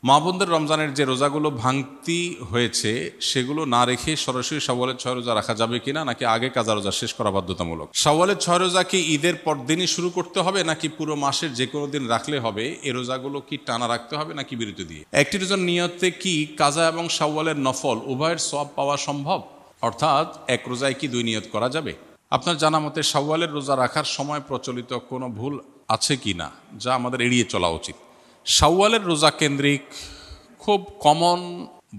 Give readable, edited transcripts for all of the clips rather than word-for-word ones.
মা বোনদের রমজানের যে রোজাগুলো ভাঙতি হয়েছে সেগুলো না রেখে সরাসরি শাওয়ালের 6 রোজা রাখা যাবে কিনা, নাকি আগে কাজা রোজা শেষ করা বাধ্যতামূলক? শাওয়ালের 6 রোজা কি ঈদের পরদিনই শুরু করতে হবে, নাকি পুরো মাসের যে কোনো দিন রাখলে হবে? এই রোজাগুলো কি টানা রাখতে হবে নাকি বিরতি দিয়ে? একটি রোজার নিয়তে কি কাজা এবং শাওয়ালের নফল উভয়ের সওয়াব পাওয়া সম্ভব? অর্থাৎ এক রোজায় কি দুই নিয়ত করা যাবে? আপনার জানা মতে শাওয়ালের রোজা রাখার সময় প্রচলিত কোনো ভুল আছে কি না, যা আমাদের এড়িয়ে চলা উচিত? শাওয়ালের রোজা কেন্দ্রিক খুব কমন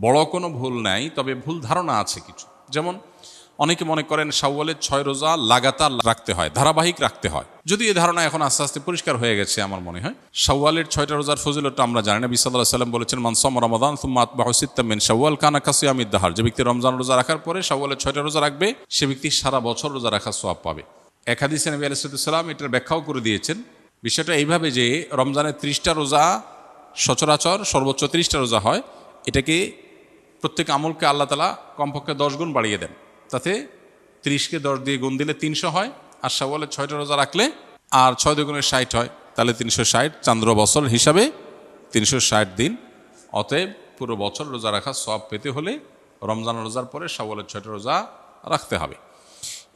বড় কোনো ভুল নাই, তবে ভুল ধারণা আছে কিছু। যেমন অনেকে মনে করেন শাওয়ালের 6 রোজা লাগাতার রাখতে হয়, ধারাবাহিক রাখতে হয়। যদি এই ধারণা এখন আস্তে আস্তে পরিষ্কার হয়ে গেছে আমার মনে হয়। শাওয়ালের 6টা রোজার ফজিলতটা আমরা জানি। নবী সাল্লাল্লাহু আলাইহি ওয়াসাল্লাম বলেছেন, মান সামা রমাদান সুম্মা আতবাহু সিত্তাম মিন শাওয়াল কানা কাসিয়ামিদ দাহর। যে ব্যক্তি রমজান রোজা রাখার পরে শাওয়ালের 6টা রোজা রাখবে, সে ব্যক্তি সারা বছর রোজা রাখার সওয়াব পাবে। এক হাদিসে নবী আলাইহিস সালাম এটার ব্যাখ্যাও করে দিয়েছেন। বিষয়টা এইভাবে যে রমজানের 30টা রোজা সচরাচর সর্বোচ্চ 30টা রোজা হয়, এটাকে প্রত্যেক আমলকে আল্লাহ তাআলা কমপক্ষে 10 গুণ বাড়িয়ে দেন। তাতে 30কে 10 দিয়ে গুণ দিলে 300 হয়, আর শাওয়ালের 6টা রোজা রাখলে আর 6 দুগুণে 60 হয়, তাহলে 360 চান্দ্র বছর হিসাবে 360 দিন। অতএব পুরো বছর রোজা রাখা সওয়াব পেতে হলে রমজান রোজার পরে শাওয়ালের 6টা রোজা রাখতে হবে।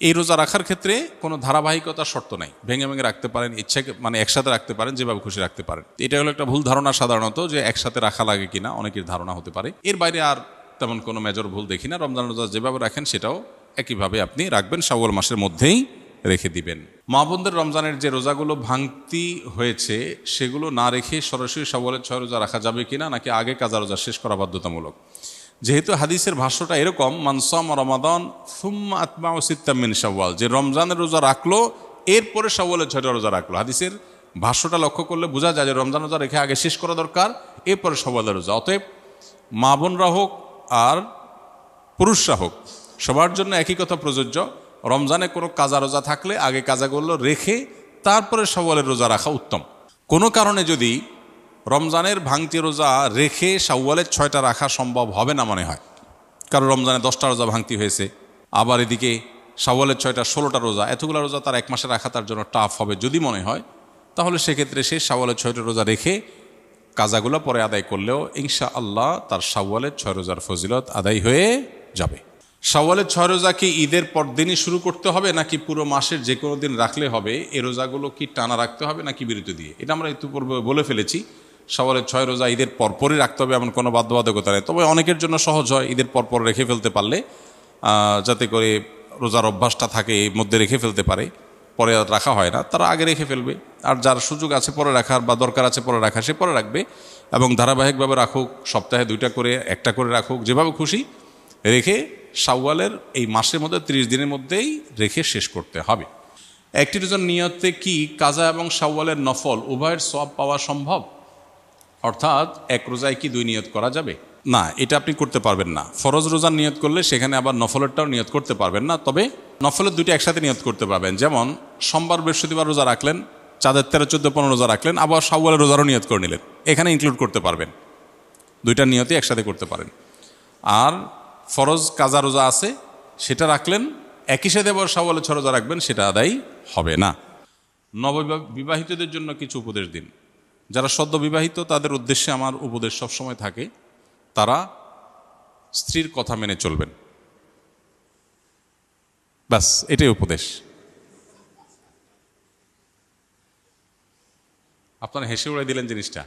এই রোজা রাখার ক্ষেত্রে কোনো ধারাবাহিকতার শর্ত নাই, ভেঙে ভেঙে রাখতে পারেন, ইচ্ছা মানে একসাথে রাখতে পারেন, যেভাবে খুশি রাখতে পারেন। এটা হলো একটা ভুল ধারণা সাধারণত, যে একসাথে রাখা লাগে কিনা অনেকের ধারণা হতে পারে। এর বাইরে আর তেমন কোনো মেজর ভুল দেখি না। রমজান রোজা যেভাবে রাখেন সেটাও একইভাবে আপনি রাখবেন, শাওয়াল মাসের মধ্যেই রেখে দিবেন। মা বোনদের রমজানের যে রোজাগুলো ভাঙতি হয়েছে সেগুলো না রেখে সরাসরি শাওয়ালের 6 রোজা রাখা যাবে কিনা, নাকি আগে কাজা রোজা শেষ করা বাধ্যতামূলক? যেহেতু হাদিসের ভাষ্যটা এরকম, মান সামা রমাদান সুম্মা আতবাহু সিত্তাম মিন শাওয়াল, যে রমজানের রোজা রাখলো এরপরে শাওয়ালের 6টা রোজা রাখলো। হাদিসের ভাষ্যটা লক্ষ্য করলে বোঝা যায় যে রমজান রোজা রেখে আগে শেষ করা দরকার, এরপরে শাওয়ালের রোজা। অতএব মা বোনরা হোক আর পুরুষরা হোক, সবার জন্য একই কথা প্রযোজ্য। রমজানে কোনো কাজা রোজা থাকলে আগে কাজাগুলো রেখে তারপরে শাওয়ালের রোজা রাখা উত্তম। কোনো কারণে যদি রমজানের ভাঙতি রোজা রেখে শাওয়ালের 6টা রাখা সম্ভব হবে না মনে হয়, কারণ রমজানে 10টা রোজা ভাঙতি হয়েছে, আবার এদিকে শাওয়ালের 6টা 16টা রোজা, এতগুলো রোজা তার এক মাসে রাখা তার জন্য টাফ হবে যদি মনে হয়, তাহলে সেক্ষেত্রে সে শাওয়ালের 6টা রোজা রেখে কাজাগুলো পরে আদায় করলেও ইনশাআল্লাহ তার শাওয়ালের 6 রোজার ফজিলত আদায় হয়ে যাবে। শাওয়ালের 6 রোজা কি ঈদের পরদিনই শুরু করতে হবে, নাকি পুরো মাসের যে কোনো দিন রাখলে হবে? এই রোজাগুলো কি টানা রাখতে হবে নাকি বিরতি দিয়ে? এটা আমরা ইতিপূর্বে বলে ফেলেছি। শাওয়ালের 6 রোজা ঈদের পরপরই রাখতে হবে, এমন কোনো বাধ্যবাধকতা নেই। তবে অনেকের জন্য সহজ হয় ঈদের পরপর রেখে ফেলতে পারলে, যাতে করে রোজার অভ্যাসটা থাকে, এর মধ্যে রেখে ফেলতে পারে, পরে আর রাখা হয় না, তারা আগে রেখে ফেলবে। আর যার সুযোগ আছে পরে রাখার বা দরকার আছে পরে রাখা, সে পরে রাখবে। এবং ধারাবাহিকভাবে রাখুক, সপ্তাহে 2টা করে 1টা করে রাখুক, যেভাবে খুশি রেখে শাওয়ালের এই মাসের মধ্যে 30 দিনের মধ্যেই রেখে শেষ করতে হবে। একটি রোজার নিয়তে কি কাজা এবং শাওয়ালের নফল উভয়ের সওয়াব পাওয়া সম্ভব? অর্থাৎ এক রোজায় কি দুই নিয়ত করা যাবে? না, এটা আপনি করতে পারবেন না। ফরজ রোজার নিয়ত করলে সেখানে আবার নফলেরটাও নিয়ত করতে পারবেন না। তবে নফলের 2টা একসাথে নিয়ত করতে পারবেন। যেমন সোমবার বৃহস্পতিবার রোজা রাখলেন, চাঁদের 13, 14, 15 রোজা রাখলেন, আবার শাওয়ালের রোজারও নিয়ত করে নিলেন, এখানে ইনক্লুড করতে পারবেন। 2টা নিয়তই একসাথে করতে পারেন। আর ফরজ কাজা রোজা আছে, সেটা রাখলেন, একই সাথে আবার শাওয়ালের 6 রোজা রাখবেন, সেটা আদায় হবে না। নববিবাহিতদের জন্য কিছু উপদেশ দিন। যারা সদ্য বিবাহিত তাদের উদ্দেশ্যে আমার উপদেশ সবসময় থাকে, তারা স্ত্রীর কথা মেনে চলবেন, ব্যাস এটাই উপদেশ। আপনারা হেসে উড়াই দিলেন জিনিসটা,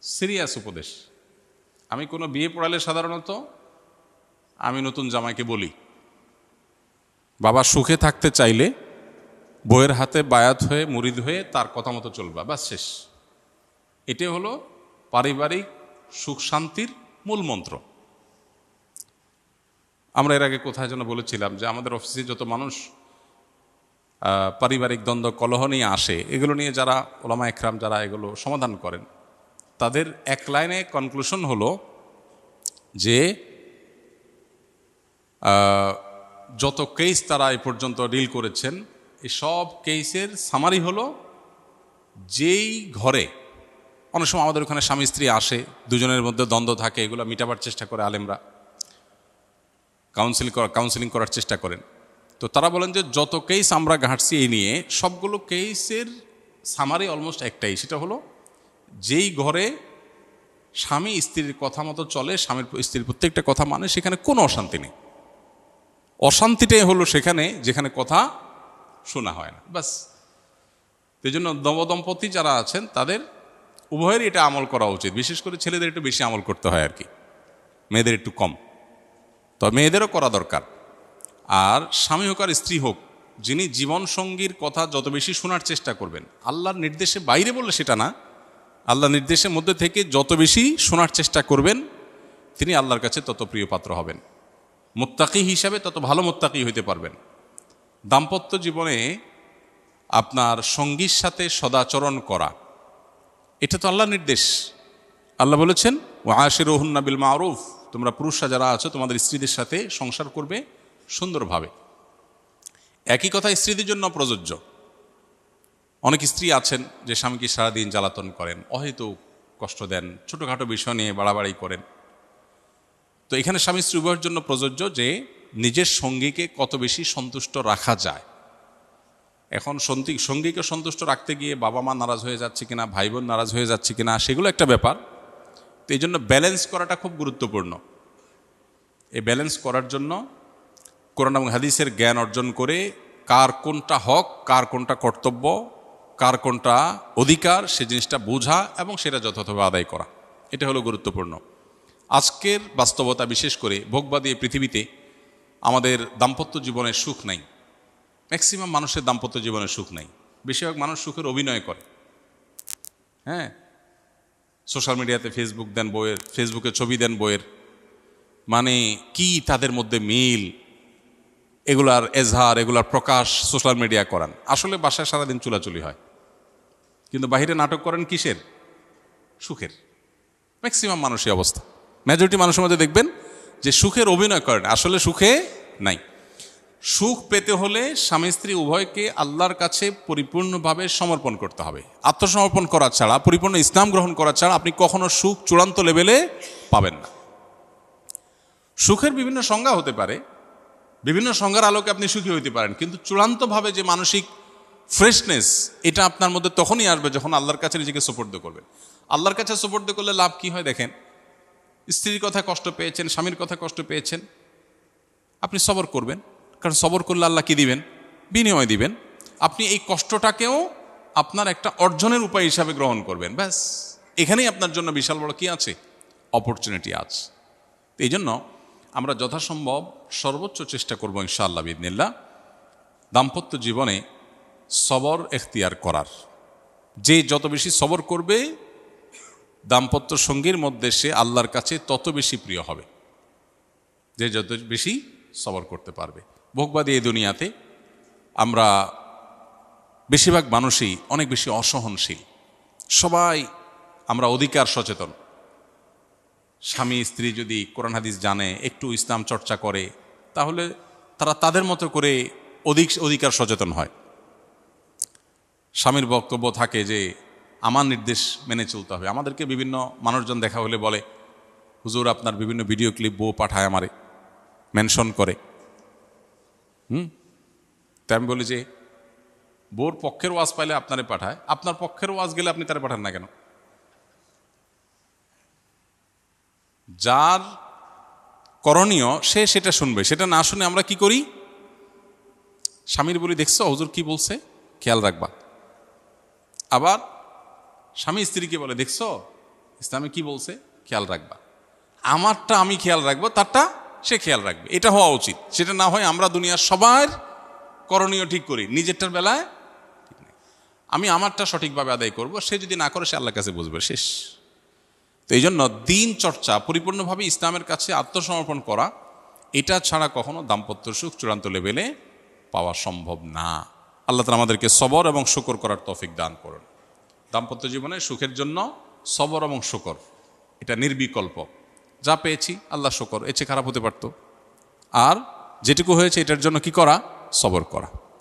সিরিয়াস উপদেশ। আমি কোনো বিয়ে পড়ালে সাধারণত আমি নতুন জামাইকে বলি, বাবা সুখে থাকতে চাইলে বউয়ের হাতে বায়াত হয়ে মুরিদ হয়ে তার কথা মতো চলবা, ব্যাস শেষ। এটাই হলো পারিবারিক সুখ শান্তির মূল মন্ত্র। আমরা এর আগে কোথায় যেন বলেছিলাম যে আমাদের অফিসে যত মানুষ পারিবারিক দ্বন্দ্ব কলহ নিয়ে আসে, এগুলো নিয়ে যারা ওলামা একরাম যারা এগুলো সমাধান করেন, তাদের এক লাইনে কনক্লুশন হলো যে যত কেস তারা এ পর্যন্ত ডিল করেছেন, এই সব কেসের সামারি হলো, যেই ঘরে অনেক সময় আমাদের ওখানে স্বামী স্ত্রী আসে, দুজনের মধ্যে দ্বন্দ্ব থাকে, এগুলো মিটাবার চেষ্টা করে আলেমরা, কাউন্সিলিং করার চেষ্টা করেন। তো তারা বলেন যে যত কেস আমরা ঘাঁটছি এই নিয়ে, সবগুলো কেসের সামারি অলমোস্ট একটাই, সেটা হলো যেই ঘরে স্বামী স্ত্রীর কথা মতো চলে, স্ত্রীর প্রত্যেকটা কথা মানে, সেখানে কোনো অশান্তি নেই। অশান্তিটাই হলো সেখানে যেখানে কথা শোনা হয় না, বাস। এই জন্য নবদম্পতি যারা আছেন তাদের উভয়েরই এটা আমল করা উচিত। বিশেষ করে ছেলেদের একটু বেশি আমল করতে হয় আর কি, মেয়েদের একটু কম, তবে মেয়েদেরও করা দরকার। আর স্বামী হোক আর স্ত্রী হোক, যিনি জীবনসঙ্গীর কথা যত বেশি শোনার চেষ্টা করবেন, আল্লাহর নির্দেশে বাইরে বললে সেটা না, আল্লাহর নির্দেশের মধ্যে থেকে যত বেশি শোনার চেষ্টা করবেন, তিনি আল্লাহর কাছে তত প্রিয় পাত্র হবেন। মুত্তাকি হিসাবে তত ভালো মুত্তাকি হইতে পারবেন। দাম্পত্য জীবনে আপনার সঙ্গীর সাথে সদাচরণ করা, এটা তো আল্লাহর নির্দেশ। আল্লাহ বলেছেন ওয়াশিরুহুন্না বিল মারুফ, তোমরা পুরুষরা যারা আছো তোমাদের স্ত্রীদের সাথে সংসার করবে সুন্দরভাবে। একই কথা স্ত্রীদের জন্য প্রযোজ্য। অনেক স্ত্রী আছেন যে স্বামীকে সারাদিন জ্বালাতন করেন, অহেতুক কষ্ট দেন, ছোটোখাটো বিষয় নিয়ে বাড়াবাড়ি করেন। তো এখানে স্বামী স্ত্রী উভয়ের জন্য প্রযোজ্য যে নিজের সঙ্গীকে কত বেশি সন্তুষ্ট রাখা যায়। এখন সঙ্গীকে সন্তুষ্ট রাখতে গিয়ে বাবা মা নারাজ হয়ে যাচ্ছে কিনা, ভাই বোন নারাজ হয়ে যাচ্ছে কিনা, সেগুলো একটা ব্যাপার। তো এই জন্য ব্যালেন্স করাটা খুব গুরুত্বপূর্ণ। এই ব্যালেন্স করার জন্য কোরআন এবং হাদিসের জ্ঞান অর্জন করে কার কোনটা হক, কার কোনটা কর্তব্য, কার কোনটা অধিকার, সে জিনিসটা বোঝা এবং সেটা যথাযথভাবে আদায় করা, এটা হলো গুরুত্বপূর্ণ। আজকের বাস্তবতা, বিশেষ করে ভোগবাদী এই পৃথিবীতে আমাদের দাম্পত্য জীবনে সুখ নাই। ম্যাক্সিমাম মানুষের দাম্পত্য জীবনে সুখ নাই। বেশিরভাগ মানুষ সুখের অভিনয় করে। হ্যাঁ, সোশ্যাল মিডিয়াতে ফেসবুকে ছবি দেন বইয়ের, মানে কি তাদের মধ্যে মিল, এগুলার এজহার, এগুলার প্রকাশ সোশ্যাল মিডিয়া করান। আসলে বাসায় সারাদিন চুলাচুলি হয়, কিন্তু বাহিরে নাটক করেন কিসের? সুখের। ম্যাক্সিমাম মানুষই অবস্থা, মেজরিটি মানুষের মধ্যে দেখবেন যে সুখের অভিনয় করেন, আসলে সুখে নাই। সুখ পেতে হলে স্বামী স্ত্রী উভয়কে আল্লাহর কাছে পরিপূর্ণভাবে সমর্পণ করতে হবে। আত্মসমর্পণ করা ছাড়া, পরিপূর্ণ ইসলাম গ্রহণ করা ছাড়া আপনি কখনো সুখ চূড়ান্ত লেভেলে পাবেন না। সুখের বিভিন্ন সংজ্ঞা হতে পারে, বিভিন্ন সংজ্ঞার আলোকে আপনি সুখী হইতে পারেন, কিন্তু চূড়ান্তভাবে যে মানসিক ফ্রেশনেস, এটা আপনার মধ্যে তখনই আসবে যখন আল্লাহর কাছে নিজেকে সুপর্দ করবেন। আল্লাহর কাছে সুপর্দ করলে লাভ কি হয় দেখেন। স্ত্রীর কথা কষ্ট পেয়েছেন, স্বামীর কথা কষ্ট পেয়েছেন, আপনি সবর করবেন, কারণ সবর করলে আল্লাহ কি দিবেন? বিনিময় দিবেন। আপনি এই কষ্টটাকেও আপনার একটা অর্জনের উপায় হিসাবে গ্রহণ করবেন, ব্যাস। এখানেই আপনার জন্য বিশাল বড় কি আছে? অপরচুনিটি আছে। এই জন্য আমরা যথাসম্ভব সর্বোচ্চ চেষ্টা করব ইনশাআল্লাহ বিইذনিল্লাহ দাম্পত্য জীবনে সবর এখতিয়ার করার। যে যত বেশি সবর করবে দাম্পত্য সঙ্গীর মধ্যে, সে আল্লাহর কাছে তত বেশি প্রিয় হবে, যে যত বেশি সবর করতে পারবে। ভোগবাদী এই দুনিয়াতে আমরা বেশিরভাগ মানুষই অনেক বেশি অসহনশীল। সবাই আমরা অধিকার সচেতন। স্বামী স্ত্রী যদি কোরআন হাদিস জানে, একটু ইসলাম চর্চা করে, তাহলে তারা তাদের মতো করে অধিকার সচেতন হয়। স্বামীর বক্তব্য থাকে যে আমার নির্দেশ মেনে চলতে হবে। আমাদেরকে বিভিন্ন মানুষজন দেখা হলে বলে, হুজুর আপনার বিভিন্ন ভিডিও ক্লিপ বউ পাঠায় আমারে, মেনশন করে। তাই আমি বলি যে বউর পক্ষের ওয়াজ পাইলে আপনারে পাঠায়, আপনার পক্ষের ওয়াজ গেলে আপনি তারা পাঠান না কেন? যার করণীয় সে সেটা শুনবে, সেটা না শুনে আমরা কি করি? স্বামীর বলি, দেখছো হুজুর কি বলছে, খেয়াল রাখবা। আবার স্বামী স্ত্রীকে বলে, দেখছো ইসলামে কি বলছে, খেয়াল রাখবা। আমারটা আমি খেয়াল রাখবো, তারটা সে খেয়াল রাখবে। এটা হওয়া উচিত। সেটা না হয় আমরা দুনিয়ার সবার করণীয় ঠিক করি, নিজেরটার বেলায় ঠিক নেই। আমি আমারটা সঠিকভাবে আদায় করব, সে যদি না করে সে আল্লাহর কাছে বুঝবে, শেষ। তো এই জন্য দিন চর্চা, পরিপূর্ণভাবে ইসলামের কাছে আত্মসমর্পণ করা, এটা ছাড়া কখনো দাম্পত্য সুখ চূড়ান্ত লেভেলে পাওয়া সম্ভব না। আল্লাহ তাআলা আমাদেরকে সবর এবং শুকর করার তৌফিক দান করুন। দাম্পত্য জীবনে সুখের জন্য সবর এবং শুকর, এটা নির্বিকল্প। যা পেয়েছি আল্লাহ শুকর, এর চেয়ে খারাপ হতে পারত। আর যেটুকু হয়েছে এটার জন্য কি করা? সবর করা।